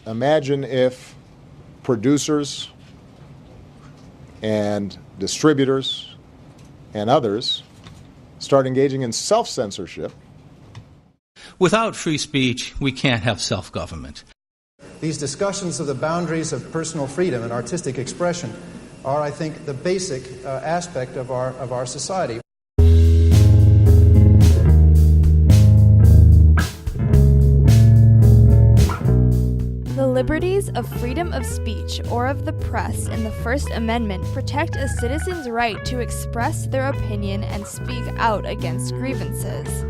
imagine if producers and distributors and others start engaging in self-censorship. Without free speech, we can't have self-government. These discussions of the boundaries of personal freedom and artistic expression are, I think, the basic aspect of our society. The liberties of freedom of speech or of the press in the First Amendment protect a citizen's right to express their opinion and speak out against grievances.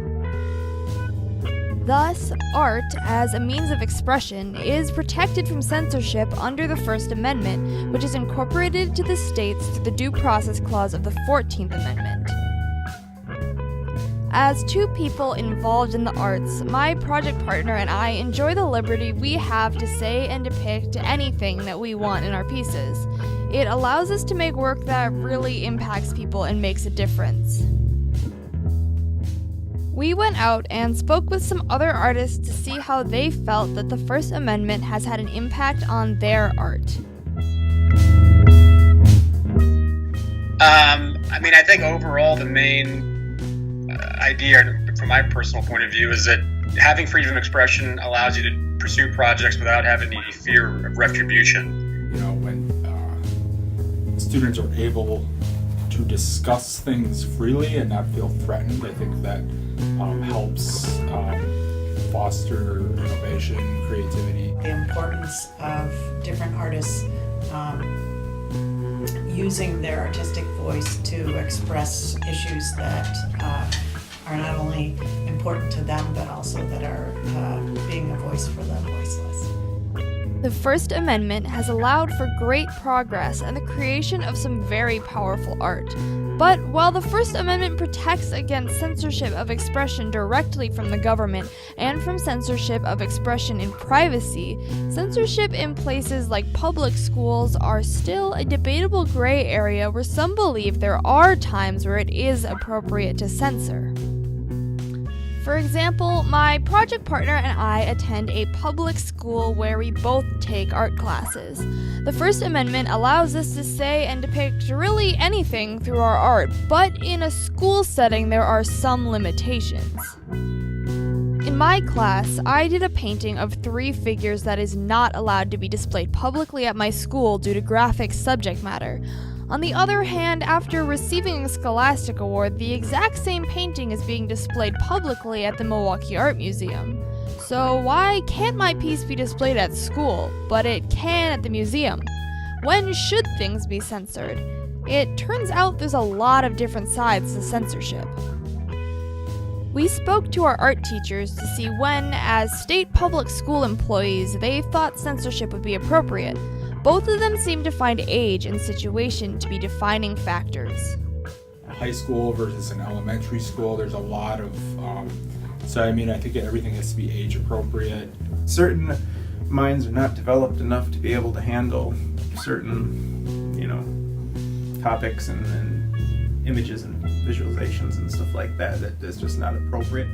Thus, art, as a means of expression, is protected from censorship under the First Amendment, which is incorporated to the states through the Due Process Clause of the 14th Amendment. As two people involved in the arts, my project partner and I enjoy the liberty we have to say and depict anything that we want in our pieces. It allows us to make work that really impacts people and makes a difference. We went out and spoke with some other artists to see how they felt that the First Amendment has had an impact on their art. I think overall the main idea from my personal point of view is that having freedom of expression allows you to pursue projects without having any fear of retribution. When students are able to discuss things freely and not feel threatened, I think that helps foster innovation, creativity. The importance of different artists using their artistic voice to express issues that are not only important to them, but also that are being a voice for the voiceless. The First Amendment has allowed for great progress and the creation of some very powerful art. But while the First Amendment protects against censorship of expression directly from the government and from censorship of expression in privacy, censorship in places like public schools are still a debatable gray area where some believe there are times where it is appropriate to censor. For example, my project partner and I attend a public school where we both take art classes. The First Amendment allows us to say and depict really anything through our art, but in a school setting there are some limitations. In my class, I did a painting of 3 figures that is not allowed to be displayed publicly at my school due to graphic subject matter. On the other hand, after receiving a Scholastic Award, the exact same painting is being displayed publicly at the Milwaukee Art Museum. So why can't my piece be displayed at school, but it can at the museum? When should things be censored? It turns out there's a lot of different sides to censorship. We spoke to our art teachers to see when, as state public school employees, they thought censorship would be appropriate. Both of them seem to find age and situation to be defining factors. High school versus an elementary school, there's a lot of, I think everything has to be age appropriate. Certain minds are not developed enough to be able to handle certain, topics and images and visualizations and stuff like that is just not appropriate.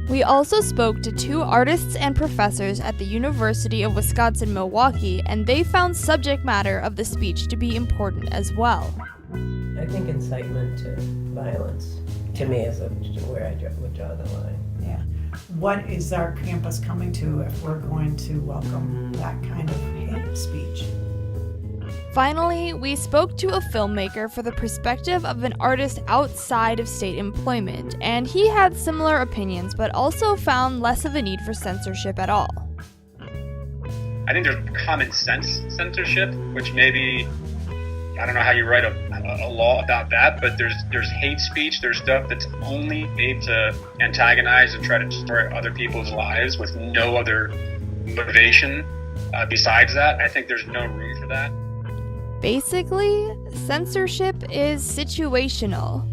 We also spoke to 2 artists and professors at the University of Wisconsin-Milwaukee, and they found subject matter of the speech to be important as well. I think incitement to violence, to me, is where I would draw the line. Yeah. What is our campus coming to if we're going to welcome that kind of hate speech? Finally, we spoke to a filmmaker for the perspective of an artist outside of state employment, and he had similar opinions, but also found less of a need for censorship at all. I think there's common sense censorship, which maybe, I don't know how you write a law about that, but there's hate speech, there's stuff that's only made to antagonize and try to destroy other people's lives with no other motivation besides that. I think there's no room for that. Basically, censorship is situational.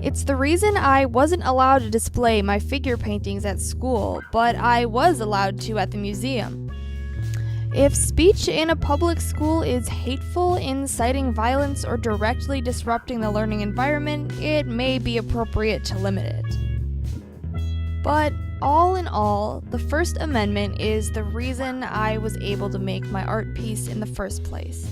It's the reason I wasn't allowed to display my figure paintings at school, but I was allowed to at the museum. If speech in a public school is hateful, inciting violence, or directly disrupting the learning environment, it may be appropriate to limit it. But all in all, the First Amendment is the reason I was able to make my art piece in the first place.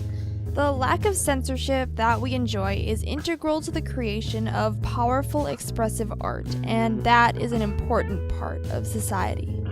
The lack of censorship that we enjoy is integral to the creation of powerful expressive art, and that is an important part of society.